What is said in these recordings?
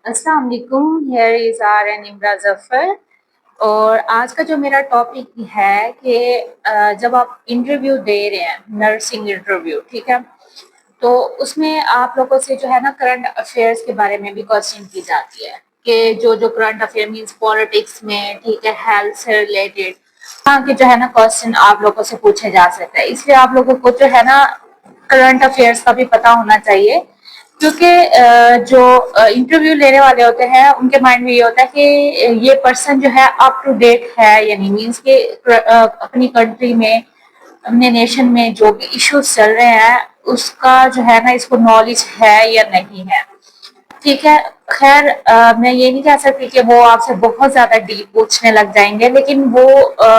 अस्सलाम वालेकुम, here is R N Imra Zafar. और आज का जो मेरा टॉपिक है कि जब आप इंटरव्यू दे रहे हैं, नर्सिंग इंटरव्यू, ठीक है, तो उसमें आप लोगों से जो है ना करंट अफेयर्स के बारे में भी क्वेश्चन की जाती है कि जो करंट अफेयर मींस पॉलिटिक्स में, ठीक है, हेल्थ से रिलेटेड, हाँ कि जो है ना क्वेश्चन आप लोगों से पूछे जा सकते हैं। इसलिए आप लोगों को जो है ना करंट अफेयर्स का भी पता होना चाहिए, क्योंकि जो इंटरव्यू लेने वाले होते हैं उनके माइंड में ये होता है कि ये पर्सन जो है अप टू डेट है या नहीं, मीन्स कि अपनी कंट्री में, अपने नेशन में जो भी इश्यूज चल रहे हैं उसका जो है ना इसको नॉलेज है या नहीं है। ठीक है। खैर, मैं ये नहीं कह सकती कि वो आपसे बहुत ज्यादा डीप पूछने लग जाएंगे, लेकिन वो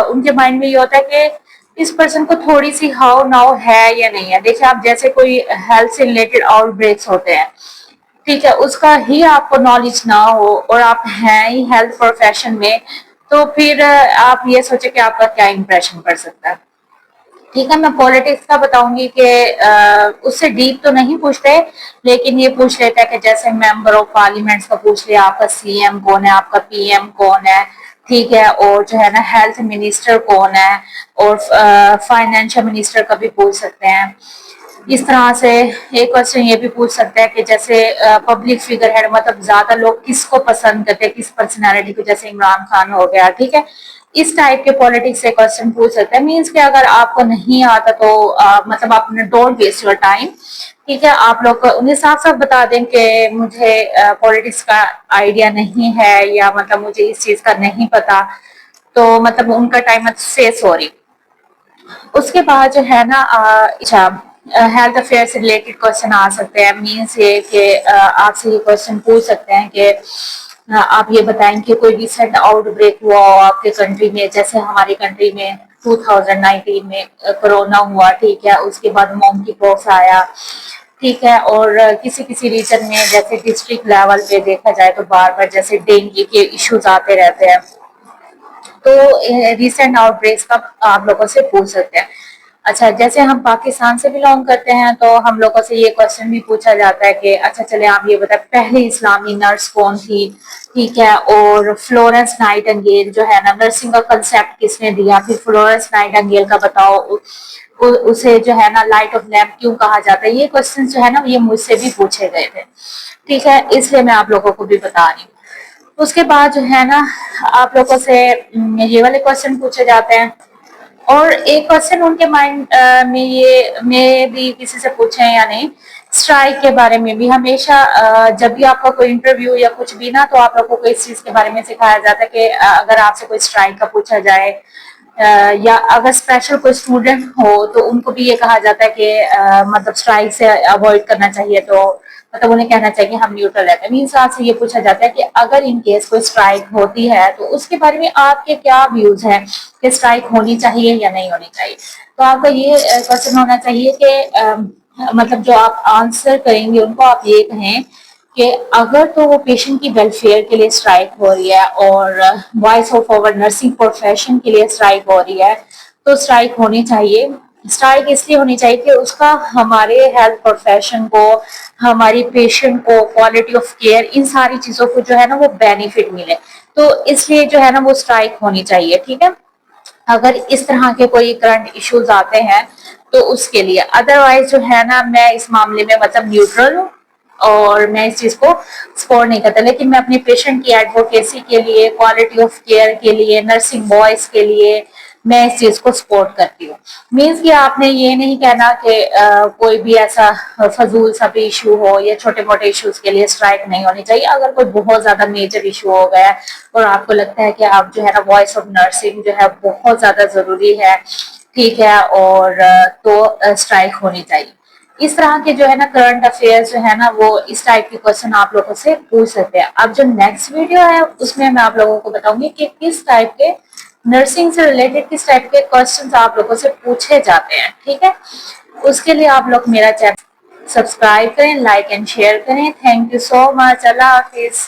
उनके माइंड में ये होता है कि इस पर्सन को थोड़ी सी हाउ नाउ है या नहीं है। देखिए, आप जैसे कोई हेल्थ से रिलेटेड आउटब्रेक्स होते हैं, ठीक है, उसका ही आपको नॉलेज ना हो और आप हैं ही हेल्थ प्रोफेशन में, तो फिर आप ये सोचे कि आपका क्या इंप्रेशन पड़ सकता है। ठीक है, मैं पॉलिटिक्स का बताऊंगी कि उससे डीप तो नहीं पूछते, लेकिन ये पूछ लेते हैं कि जैसे मेंबर ऑफ पार्लियामेंट का पूछ लिया, आपका सीएम कौन है, आपका पीएम कौन है, ठीक है, और जो है ना हेल्थ मिनिस्टर कौन है, और फाइनेंशियल मिनिस्टर का भी पूछ सकते हैं। इस तरह से एक क्वेश्चन ये भी पूछ सकते हैं कि जैसे पब्लिक फिगर हेड, मतलब ज्यादा लोग किसको पसंद करते हैं, किस पर्सनालिटी को, जैसे इमरान खान हो गया, ठीक है। इस टाइप के पॉलिटिक्स से क्वेश्चन पूछ सकते हैं। मीन्स कि अगर आपको नहीं आता तो मतलब आप डोंट वेस्ट योर टाइम, ठीक है। आप लोग उन्हें साफ साफ बता दें कि मुझे पॉलिटिक्स का आइडिया नहीं है, या मतलब मुझे इस चीज का नहीं पता, तो मतलब उनका टाइम से सॉरी। उसके बाद जो है ना अच्छा, हेल्थ अफेयर से रिलेटेड क्वेश्चन आ सकते हैं। मीन्स ये कि आपसे ये क्वेश्चन पूछ सकते हैं कि आप ये बताएं कि कोई रिसेंट आउटब्रेक हुआ हो आपके कंट्री में, जैसे हमारी कंट्री में 2019 में कोरोना हुआ, ठीक है, उसके बाद मोंकी पॉक्स आया, ठीक है, और किसी किसी रीजन में जैसे डिस्ट्रिक्ट लेवल पे देखा जाए तो बार बार जैसे डेंगू के इश्यूज आते रहते हैं, तो रिसेंट आउटब्रेक्स का आप लोगों से पूछ सकते हैं। अच्छा, जैसे हम पाकिस्तान से बिलोंग करते हैं तो हम लोगों से ये क्वेश्चन भी पूछा जाता है कि अच्छा चले आप ये बताएं पहली इस्लामी नर्स कौन थी, ठीक है, और फ्लोरेंस नाइटिंगेल जो है ना नर्सिंग का कंसेप्ट किसने दिया, फिर फ्लोरेंस नाइटिंगेल का बताओ उसे जो है ना लाइट ऑफ लैम्प क्यों कहा जाता है। ये क्वेश्चन जो है ना ये मुझसे भी पूछे गए थे, ठीक है, इसलिए मैं आप लोगों को भी बता रही हूँ। उसके बाद जो है ना आप लोगों से ये वाले क्वेश्चन पूछे जाते हैं। और एक क्वेश्चन उनके माइंड में ये में भी किसी से पूछे या नहीं, स्ट्राइक के बारे में भी हमेशा जब भी आपका कोई इंटरव्यू या कुछ भी ना, तो आप लोगों को इस चीज के बारे में सिखाया जाता है कि अगर आपसे कोई स्ट्राइक का पूछा जाए, या अगर स्पेशल कोई स्टूडेंट हो तो उनको भी ये कहा जाता है कि मतलब स्ट्राइक से अवॉइड करना चाहिए, तो मतलब उन्हें कहना चाहिए कि हम न्यूट्रल रहते हैं। मीन्स आपसे ये पूछा जाता है कि अगर इन केस कोई स्ट्राइक होती है तो उसके बारे में आपके क्या व्यूज हैं कि स्ट्राइक होनी चाहिए या नहीं होनी चाहिए। तो आपका ये क्वेश्चन होना चाहिए कि मतलब जो आप आंसर करेंगे उनको आप ये कहें कि अगर तो वो पेशेंट की वेलफेयर के लिए स्ट्राइक हो रही है और voice of our nursing profession के लिए स्ट्राइक हो रही है, तो स्ट्राइक होनी चाहिए। स्ट्राइक इसलिए होनी चाहिए कि उसका हमारे हेल्थ प्रोफेशन को, हमारी पेशेंट को, क्वालिटी ऑफ केयर, इन सारी चीजों को जो है ना वो बेनिफिट मिले, तो इसलिए जो है ना वो स्ट्राइक होनी चाहिए, ठीक है। अगर इस तरह के कोई करंट इश्यूज आते हैं तो उसके लिए, अदरवाइज जो है ना मैं इस मामले में मतलब न्यूट्रल हूँ और मैं इस चीज को सपोर्ट नहीं करता, लेकिन मैं अपने पेशेंट की एडवोकेसी के लिए, क्वालिटी ऑफ केयर के लिए, नर्सिंग बॉयज के लिए मैं इस चीज को सपोर्ट करती हूँ। मीन्स कि आपने ये नहीं कहना कि कोई भी ऐसा फजूल सा भी इशू हो या छोटे मोटे इश्यूज के लिए स्ट्राइक नहीं होनी चाहिए। अगर कोई बहुत ज्यादा मेजर इशू हो गया है और आपको लगता है कि आप जो है ना वॉइस ऑफ नर्सिंग जो है बहुत ज्यादा जरूरी है, ठीक है, और तो स्ट्राइक होनी चाहिए। इस तरह के जो है ना करंट अफेयर्स जो है ना वो इस टाइप के क्वेश्चन आप लोगों से पूछ सकते हैं। अब जो नेक्स्ट वीडियो है उसमें मैं आप लोगों को बताऊंगी कि किस टाइप के नर्सिंग से रिलेटेड किस टाइप के क्वेश्चंस आप लोगों से पूछे जाते हैं, ठीक है। उसके लिए आप लोग मेरा चैनल सब्सक्राइब करें, लाइक एंड शेयर करें। Thank you so much. Allah Hafiz.